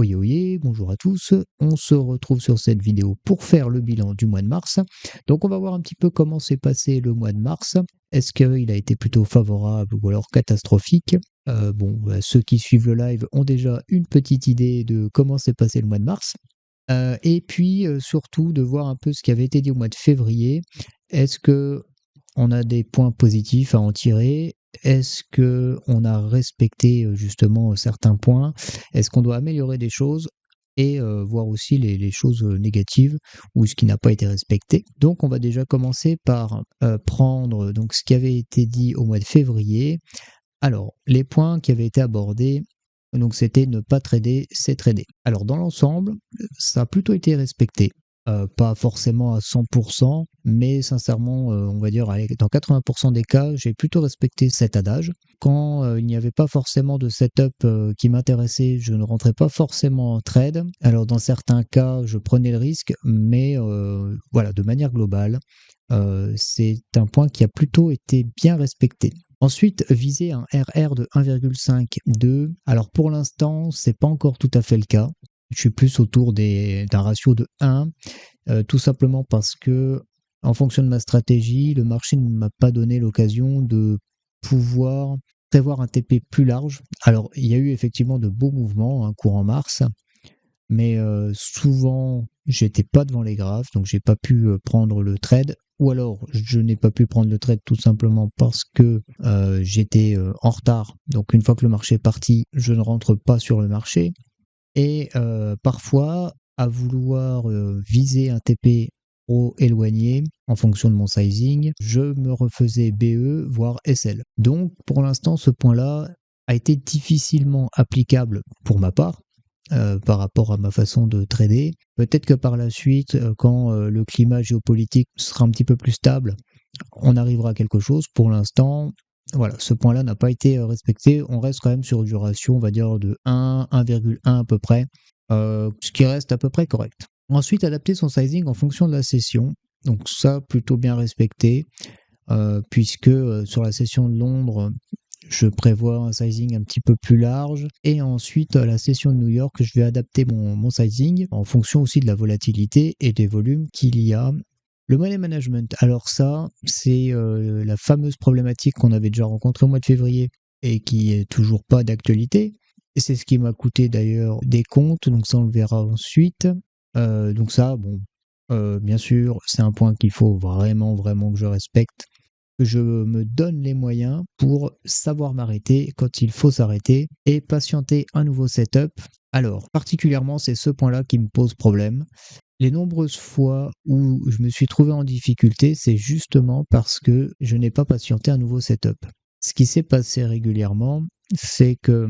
Oyez oyez, bonjour à tous. On se retrouve sur cette vidéo pour faire le bilan du mois de mars. Donc on va voir un petit peu comment s'est passé le mois de mars. Est-ce qu'il a été plutôt favorable ou alors catastrophique? Ceux qui suivent le live ont déjà une petite idée de comment s'est passé le mois de mars. Et puis surtout de voir un peu ce qui avait été dit au mois de février. Est-ce que on a des points positifs à en tirer? Est-ce que on a respecté justement certains points? Est-ce qu'on doit améliorer des choses? Et voir aussi les choses négatives ou ce qui n'a pas été respecté. Donc on va déjà commencer par prendre donc ce qui avait été dit au mois de février. Alors, les points qui avaient été abordés, donc c'était ne pas trader, c'est trader. Alors dans l'ensemble, ça a plutôt été respecté. Pas forcément à 100%, mais sincèrement, on va dire allez, dans 80% des cas, j'ai plutôt respecté cet adage. Quand il n'y avait pas forcément de setup qui m'intéressait, je ne rentrais pas forcément en trade. Alors dans certains cas, je prenais le risque, mais voilà, de manière globale, c'est un point qui a plutôt été bien respecté. Ensuite, viser un RR de 1,52. Alors pour l'instant, c'est pas encore tout à fait le cas. Je suis plus autour d'un ratio de 1, tout simplement parce que, en fonction de ma stratégie, le marché ne m'a pas donné l'occasion de pouvoir prévoir un TP plus large. Alors, il y a eu effectivement de beaux mouvements, courant mars, mais souvent, j'étais pas devant les graphes, donc j'ai pas pu prendre le trade. Ou alors, je n'ai pas pu prendre le trade tout simplement parce que j'étais en retard. Donc, une fois que le marché est parti, je ne rentre pas sur le marché. Et parfois, à vouloir viser un TP trop éloigné en fonction de mon sizing, je me refaisais BE, voire SL. Donc, pour l'instant, ce point-là a été difficilement applicable pour ma part. Par rapport à ma façon de trader. Peut-être que par la suite, quand le climat géopolitique sera un petit peu plus stable, on arrivera à quelque chose. Pour l'instant, voilà, ce point-là n'a pas été respecté. On reste quand même sur une ratio, on va dire, de 1, 1,1 à peu près, ce qui reste à peu près correct. Ensuite, adapter son sizing en fonction de la session. Donc ça, plutôt bien respecté, puisque sur la session de Londres, je prévois un sizing un petit peu plus large. Et ensuite, à la session de New York, je vais adapter mon sizing en fonction aussi de la volatilité et des volumes qu'il y a. Le money management, alors ça, c'est la fameuse problématique qu'on avait déjà rencontrée au mois de février et qui est toujours pas d'actualité. Et c'est ce qui m'a coûté d'ailleurs des comptes, donc ça on le verra ensuite. Donc ça, bon, bien sûr, c'est un point qu'il faut vraiment, vraiment que je respecte. Je me donne les moyens pour savoir m'arrêter quand il faut s'arrêter et patienter un nouveau setup. Alors, particulièrement, c'est ce point-là qui me pose problème. Les nombreuses fois où je me suis trouvé en difficulté, c'est justement parce que je n'ai pas patienté un nouveau setup. Ce qui s'est passé régulièrement, c'est que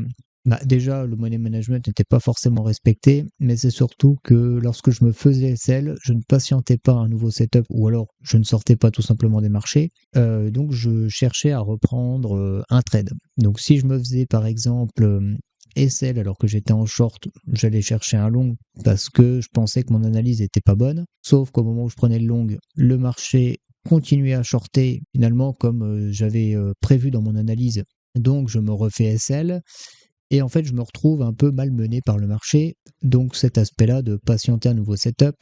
déjà, le money management n'était pas forcément respecté, mais c'est surtout que lorsque je me faisais SL, je ne patientais pas un nouveau setup, ou alors je ne sortais pas tout simplement des marchés, donc je cherchais à reprendre un trade. Donc si je me faisais par exemple SL alors que j'étais en short, j'allais chercher un long parce que je pensais que mon analyse n'était pas bonne, sauf qu'au moment où je prenais le long, le marché continuait à shorter finalement comme j'avais prévu dans mon analyse, donc je me refais SL. Et en fait, je me retrouve un peu malmené par le marché. Donc cet aspect-là de patienter un nouveau setup.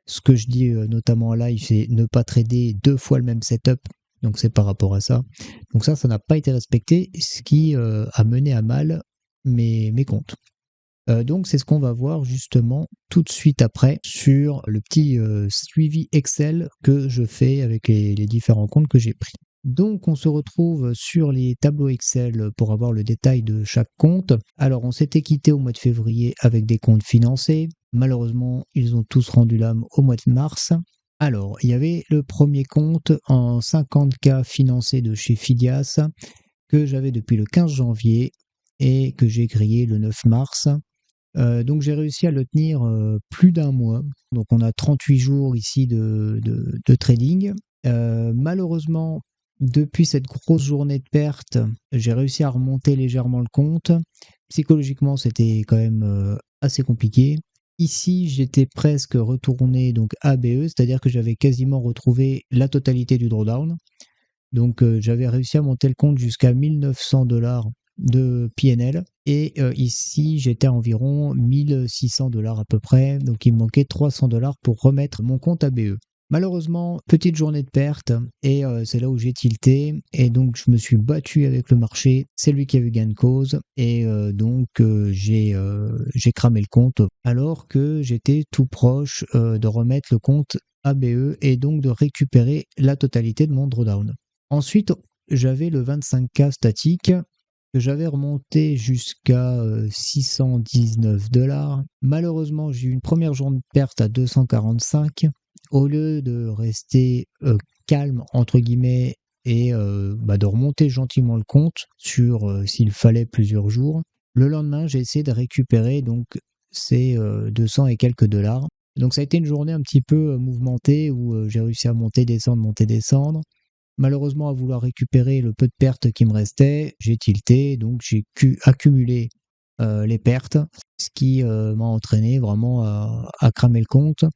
Ce que je dis notamment en live, c'est ne pas trader 2 fois le même setup. Donc c'est par rapport à ça. Donc ça n'a pas été respecté, ce qui a mené à mal mes comptes. Donc c'est ce qu'on va voir justement tout de suite après sur le petit suivi Excel que je fais avec les différents comptes que j'ai pris. Donc on se retrouve sur les tableaux Excel pour avoir le détail de chaque compte. Alors on s'était quitté au mois de février avec des comptes financés. Malheureusement, ils ont tous rendu l'âme au mois de mars. Alors, il y avait le premier compte en 50K financé de chez Fidias que j'avais depuis le 15 janvier et que j'ai grillé le 9 mars. Donc j'ai réussi à le tenir plus d'un mois. Donc on a 38 jours ici de trading. Malheureusement, depuis cette grosse journée de perte, j'ai réussi à remonter légèrement le compte. Psychologiquement, c'était quand même assez compliqué. Ici, j'étais presque retourné donc à BE, c'est-à-dire que j'avais quasiment retrouvé la totalité du drawdown. Donc j'avais réussi à monter le compte jusqu'à 1900 $, de PNL. Et ici, j'étais à environ 1600 $ à peu près. Donc, il me manquait 300 $ pour remettre mon compte ABE. Malheureusement, petite journée de perte et c'est là où j'ai tilté et donc je me suis battu avec le marché, c'est lui qui a eu gain de cause et donc j'ai cramé le compte alors que j'étais tout proche de remettre le compte ABE et donc de récupérer la totalité de mon drawdown. Ensuite, j'avais le 25K statique que j'avais remonté jusqu'à 619 $. Malheureusement, j'ai eu une première journée de perte à 245. Au lieu de rester calme, entre guillemets, et de remonter gentiment le compte sur, s'il fallait, plusieurs jours, le lendemain, j'ai essayé de récupérer donc ces 200 et quelques dollars. Donc ça a été une journée un petit peu mouvementée où j'ai réussi à monter, descendre. Malheureusement, à vouloir récupérer le peu de pertes qui me restait, j'ai tilté, donc j'ai accumulé les pertes, ce qui m'a entraîné vraiment à cramer le compte.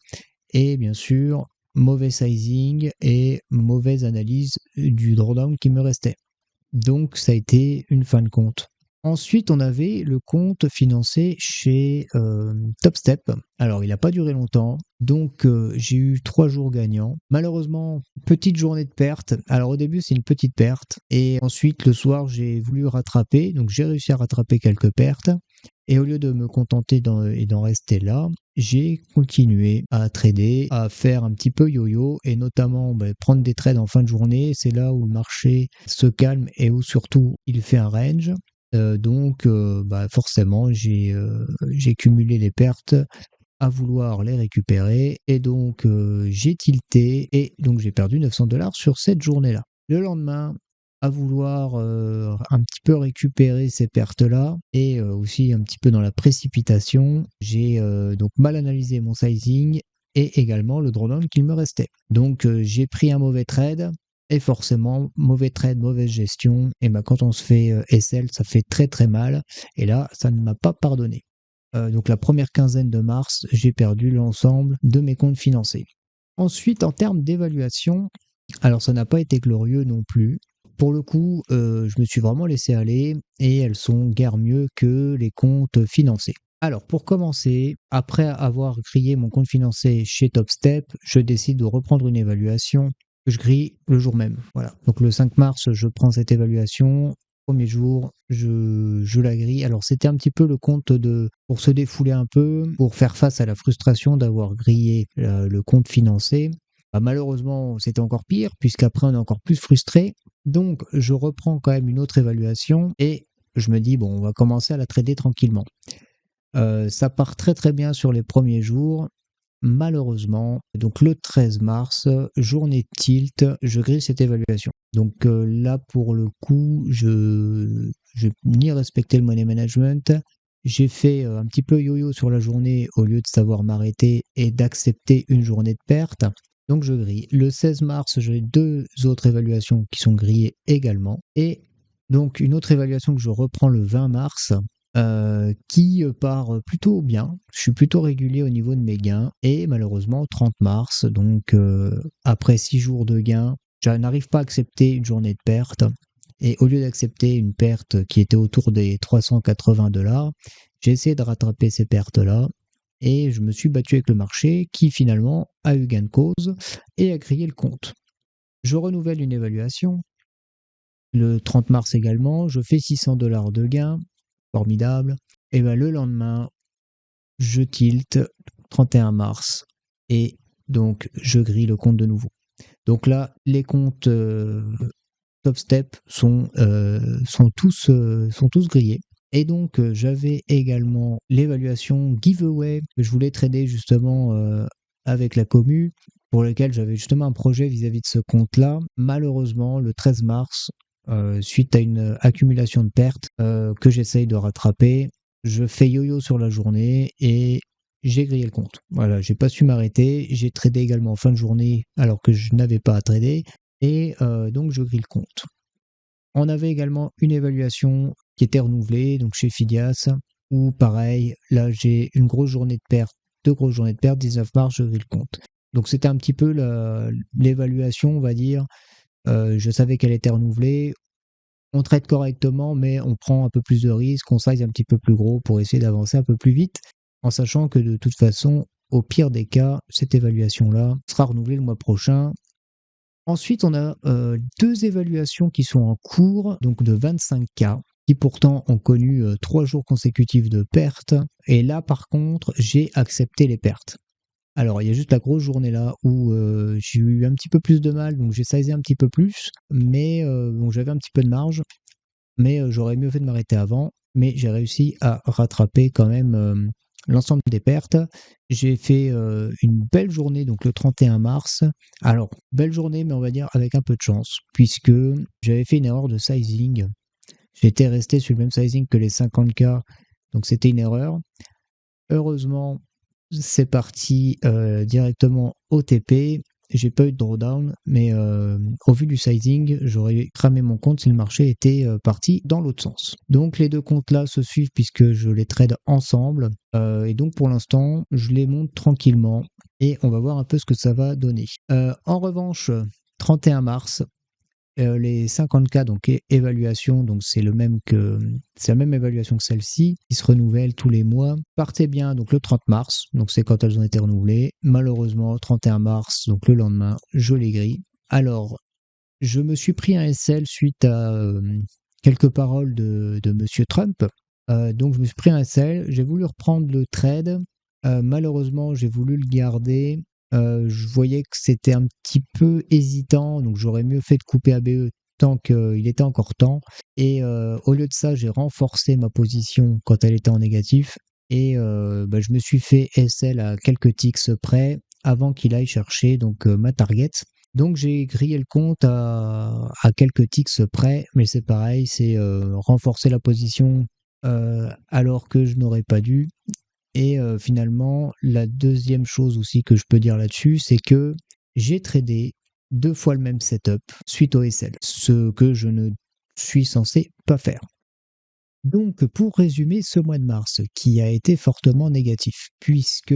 Et bien sûr, mauvais sizing et mauvaise analyse du drawdown qui me restait. Donc ça a été une fin de compte. Ensuite, on avait le compte financé chez Topstep. Alors, il n'a pas duré longtemps, donc j'ai eu 3 jours gagnants. Malheureusement, petite journée de perte. Alors, au début, c'est une petite perte. Et ensuite, le soir, j'ai voulu rattraper. Donc, j'ai réussi à rattraper quelques pertes. Et au lieu de me contenter d'en rester là, j'ai continué à trader, à faire un petit peu yo-yo et notamment prendre des trades en fin de journée. C'est là où le marché se calme et où surtout il fait un range. Donc forcément, j'ai cumulé les pertes à vouloir les récupérer et donc j'ai tilté et donc j'ai perdu 900 $ sur cette journée-là. Le lendemain, à vouloir un petit peu récupérer ces pertes-là et aussi un petit peu dans la précipitation, j'ai donc mal analysé mon sizing et également le drawdown qu'il me restait. Donc j'ai pris un mauvais trade et forcément, mauvais trade, mauvaise gestion. Et quand on se fait SL, ça fait très très mal. Et là, ça ne m'a pas pardonné. Donc la première quinzaine de mars, j'ai perdu l'ensemble de mes comptes financés. Ensuite, en termes d'évaluation, alors ça n'a pas été glorieux non plus. Pour le coup, je me suis vraiment laissé aller et elles sont guère mieux que les comptes financés. Alors pour commencer, après avoir grillé mon compte financé chez Topstep, je décide de reprendre une évaluation que je grille le jour même. Voilà. Donc le 5 mars, je prends cette évaluation. Premier jour, je la grille. Alors c'était un petit peu le compte pour se défouler un peu, pour faire face à la frustration d'avoir grillé le compte financé. Malheureusement, c'était encore pire, puisqu'après on est encore plus frustré. Donc je reprends quand même une autre évaluation et je me dis, bon, on va commencer à la trader tranquillement. Ça part très très bien sur les premiers jours. Malheureusement, donc le 13 mars, journée de tilt, je grille cette évaluation. Donc là, pour le coup, je n'ai ni respecté le money management. J'ai fait un petit peu yo-yo sur la journée au lieu de savoir m'arrêter et d'accepter une journée de perte. Donc je grille. Le 16 mars, j'ai 2 autres évaluations qui sont grillées également. Et donc une autre évaluation que je reprends le 20 mars, qui part plutôt bien. Je suis plutôt régulier au niveau de mes gains. Et malheureusement, 30 mars, donc après 6 jours de gains, je n'arrive pas à accepter une journée de perte. Et au lieu d'accepter une perte qui était autour des 380 $, j'ai essayé de rattraper ces pertes-là. Et je me suis battu avec le marché qui finalement a eu gain de cause et a grillé le compte. Je renouvelle une évaluation. Le 30 mars également, je fais 600 $ de gain. Formidable. Et le lendemain, je tilte 31 mars et donc je grille le compte de nouveau. Donc là, les comptes Topstep sont tous grillés. Et donc j'avais également l'évaluation giveaway que je voulais trader justement avec la commu, pour lequel j'avais justement un projet vis-à-vis de ce compte-là. Malheureusement, le 13 mars, suite à une accumulation de pertes que j'essaye de rattraper, je fais yo-yo sur la journée et j'ai grillé le compte. Voilà, j'ai pas su m'arrêter. J'ai tradé également en fin de journée alors que je n'avais pas à trader. Et donc je grille le compte. On avait également une évaluation qui était renouvelée, donc chez Fidias, où pareil, là j'ai une grosse journée de perte, 2 grosses journées de perte, 19 mars, je grille le compte. Donc c'était un petit peu l'évaluation, on va dire. Je savais qu'elle était renouvelée. On trade correctement, mais on prend un peu plus de risques, on size un petit peu plus gros pour essayer d'avancer un peu plus vite, en sachant que de toute façon, au pire des cas, cette évaluation-là sera renouvelée le mois prochain. Ensuite, on a 2 évaluations qui sont en cours, donc de 25K, qui pourtant ont connu 3 jours consécutifs de pertes. Et là, par contre, j'ai accepté les pertes. Alors, il y a juste la grosse journée là où j'ai eu un petit peu plus de mal, donc j'ai sizé un petit peu plus, mais bon, j'avais un petit peu de marge, mais j'aurais mieux fait de m'arrêter avant. Mais j'ai réussi à rattraper quand même l'ensemble des pertes. J'ai fait une belle journée, donc le 31 mars. Alors, belle journée, mais on va dire avec un peu de chance, puisque j'avais fait une erreur de sizing. J'étais resté sur le même sizing que les 50K, donc c'était une erreur. Heureusement, c'est parti directement au TP. J'ai pas eu de drawdown, mais au vu du sizing, j'aurais cramé mon compte si le marché était parti dans l'autre sens. Donc les deux comptes-là se suivent puisque je les trade ensemble. Et donc pour l'instant, je les monte tranquillement et on va voir un peu ce que ça va donner. En revanche, 31 mars, les 50K, donc évaluation, donc c'est la même évaluation que celle-ci, qui se renouvelle tous les mois. Partez bien donc le 30 mars, donc c'est quand elles ont été renouvelées. Malheureusement, 31 mars, donc le lendemain, je les grille. Alors, je me suis pris un SL suite à quelques paroles de Monsieur Trump. Donc je me suis pris un SL, j'ai voulu reprendre le trade. Malheureusement, j'ai voulu le garder. Je voyais que c'était un petit peu hésitant, donc j'aurais mieux fait de couper ABE tant qu'il était encore temps. Et au lieu de ça, j'ai renforcé ma position quand elle était en négatif. Et je me suis fait SL à quelques ticks près avant qu'il aille chercher donc ma target. Donc j'ai grillé le compte à quelques ticks près, mais c'est pareil, c'est renforcer la position alors que je n'aurais pas dû. Et finalement, la deuxième chose aussi que je peux dire là-dessus, c'est que j'ai tradé 2 fois le même setup suite au SL, ce que je ne suis censé pas faire. Donc pour résumer ce mois de mars, qui a été fortement négatif, puisque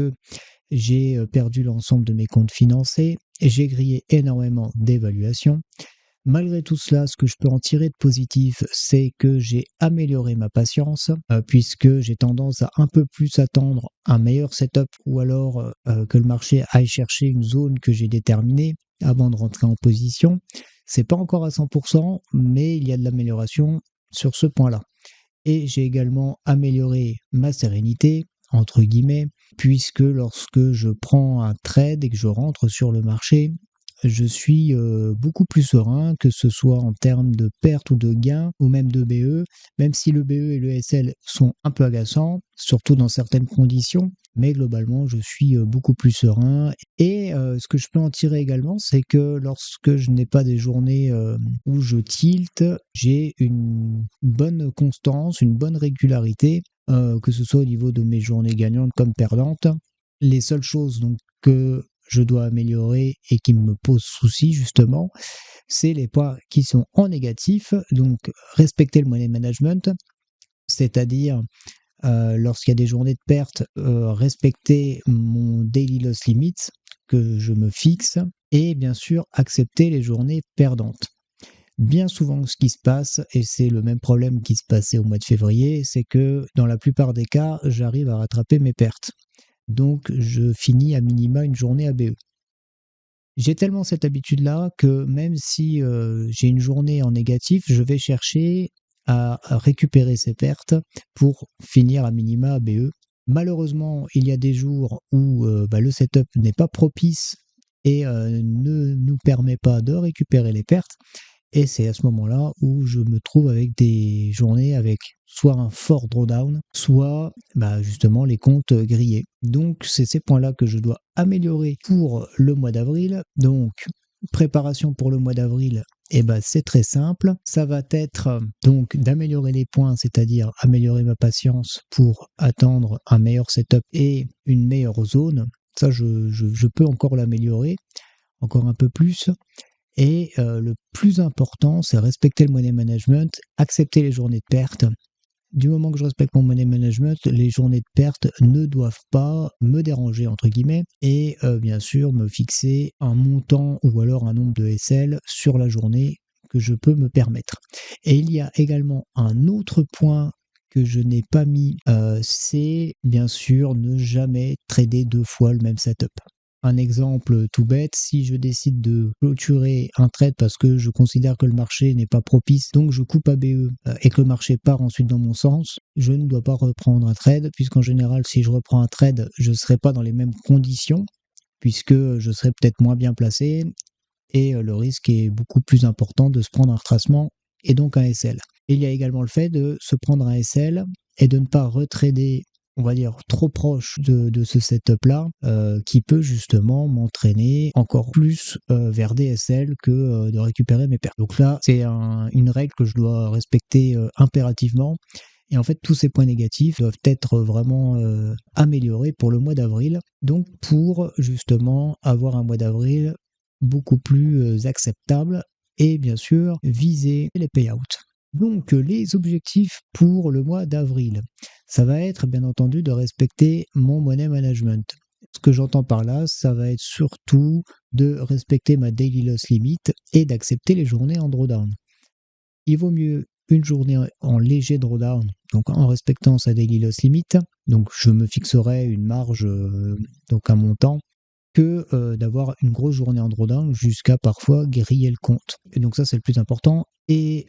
j'ai perdu l'ensemble de mes comptes financés, j'ai grillé énormément d'évaluations. Malgré tout cela, ce que je peux en tirer de positif, c'est que j'ai amélioré ma patience, puisque j'ai tendance à un peu plus attendre un meilleur setup ou alors que le marché aille chercher une zone que j'ai déterminée avant de rentrer en position. C'est pas encore à 100%, mais il y a de l'amélioration sur ce point-là. Et j'ai également amélioré ma sérénité, entre guillemets, puisque lorsque je prends un trade et que je rentre sur le marché, je suis beaucoup plus serein, que ce soit en termes de perte ou de gain, ou même de BE, même si le BE et le SL sont un peu agaçants, surtout dans certaines conditions, mais globalement, je suis beaucoup plus serein. Et ce que je peux en tirer également, c'est que lorsque je n'ai pas des journées où je tilte, j'ai une bonne constance, une bonne régularité, que ce soit au niveau de mes journées gagnantes comme perdantes. Les seules choses donc que je dois améliorer et qui me posent souci justement, c'est les points qui sont en négatif, donc respecter le money management, c'est-à-dire lorsqu'il y a des journées de perte, respecter mon daily loss limit que je me fixe et bien sûr accepter les journées perdantes. Bien souvent, ce qui se passe, et c'est le même problème qui se passait au mois de février, c'est que dans la plupart des cas, j'arrive à rattraper mes pertes. Donc, je finis à minima une journée ABE. J'ai tellement cette habitude-là que même si j'ai une journée en négatif, je vais chercher à récupérer ces pertes pour finir à minima ABE. Malheureusement, il y a des jours où le setup n'est pas propice et ne nous permet pas de récupérer les pertes. Et c'est à ce moment-là où je me trouve avec des journées avec soit un fort drawdown, soit justement les comptes grillés. Donc c'est ces points-là que je dois améliorer pour le mois d'avril. Donc préparation pour le mois d'avril, c'est très simple. Ça va être donc d'améliorer les points, c'est-à-dire améliorer ma patience pour attendre un meilleur setup et une meilleure zone. Ça, je peux encore l'améliorer, encore un peu plus. Et le plus important, c'est respecter le money management, accepter les journées de perte. Du moment que je respecte mon money management, les journées de perte ne doivent pas me déranger, entre guillemets, et bien sûr me fixer un montant ou alors un nombre de SL sur la journée que je peux me permettre. Et il y a également un autre point que je n'ai pas mis, c'est bien sûr ne jamais trader 2 fois le même setup. Un exemple tout bête, si je décide de clôturer un trade parce que je considère que le marché n'est pas propice, donc je coupe ABE et que le marché part ensuite dans mon sens, je ne dois pas reprendre un trade, puisqu'en général, si je reprends un trade, je ne serai pas dans les mêmes conditions, puisque je serai peut-être moins bien placé et le risque est beaucoup plus important de se prendre un retracement et donc un SL. Et il y a également le fait de se prendre un SL et de ne pas retrader, on va dire, trop proche de ce setup-là, qui peut justement m'entraîner encore plus vers des SL que de récupérer mes pertes. Donc là, c'est une règle que je dois respecter impérativement. Et en fait, tous ces points négatifs doivent être vraiment améliorés pour le mois d'avril. Donc pour justement avoir un mois d'avril beaucoup plus acceptable et bien sûr viser les payouts. Donc les objectifs pour le mois d'avril, ça va être bien entendu de respecter mon money management. Ce que j'entends par là, ça va être surtout de respecter ma daily loss limit et d'accepter les journées en drawdown. Il vaut mieux une journée en léger drawdown, donc en respectant sa daily loss limit, donc je me fixerai une marge, donc un montant, que d'avoir une grosse journée en drawdown jusqu'à parfois griller le compte. Et donc ça, c'est le plus important. Et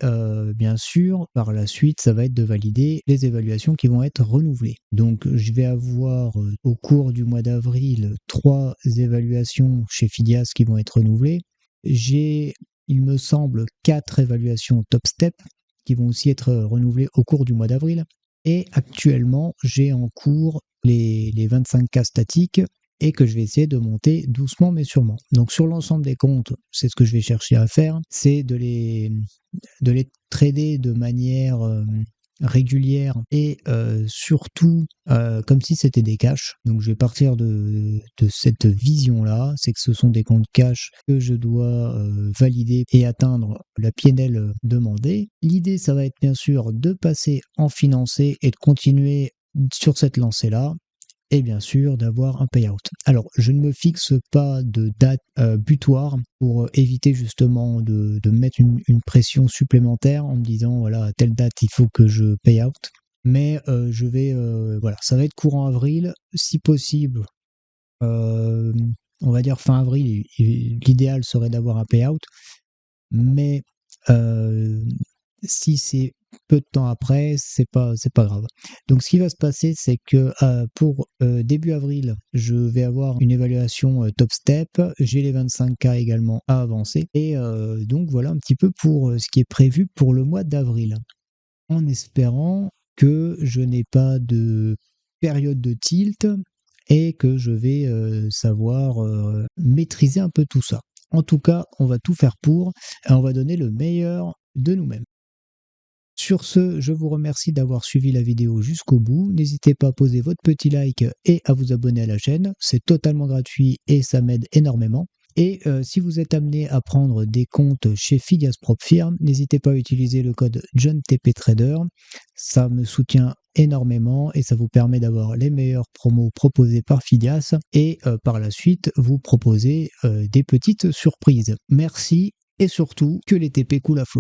bien sûr, par la suite, ça va être de valider les évaluations qui vont être renouvelées. Donc je vais avoir au cours du mois d'avril 3 évaluations chez Fidias qui vont être renouvelées. J'ai, il me semble, 4 évaluations top step qui vont aussi être renouvelées au cours du mois d'avril. Et actuellement, j'ai en cours les 25K statiques et que je vais essayer de monter doucement mais sûrement. Donc sur l'ensemble des comptes, c'est ce que je vais chercher à faire, c'est de les trader de manière régulière et surtout comme si c'était des cash. Donc je vais partir de cette vision-là, c'est que ce sont des comptes cash que je dois valider et atteindre la PNL demandée. L'idée, ça va être bien sûr de passer en financé et de continuer sur cette lancée-là, et bien sûr d'avoir un payout. Alors, je ne me fixe pas de date butoir pour éviter justement de mettre une pression supplémentaire en me disant, voilà, à telle date, il faut que je paye out. Mais je vais, voilà, ça va être courant avril, si possible, on va dire fin avril, l'idéal serait d'avoir un payout, mais si c'est peu de temps après, c'est pas grave. Donc ce qui va se passer, c'est que pour début avril, je vais avoir une évaluation top step, j'ai les 25K également à avancer, et donc voilà un petit peu pour ce qui est prévu pour le mois d'avril, en espérant que je n'ai pas de période de tilt et que je vais savoir maîtriser un peu tout ça. En tout cas, on va tout faire pour, et on va donner le meilleur de nous-mêmes. Sur ce, je vous remercie d'avoir suivi la vidéo jusqu'au bout. N'hésitez pas à poser votre petit like et à vous abonner à la chaîne. C'est totalement gratuit et ça m'aide énormément. Et si vous êtes amené à prendre des comptes chez Fidias Prop Firm, n'hésitez pas à utiliser le code JohnTPTrader. Ça me soutient énormément et ça vous permet d'avoir les meilleures promos proposées par Fidias et par la suite vous proposer des petites surprises. Merci et surtout que les TP coulent à flot.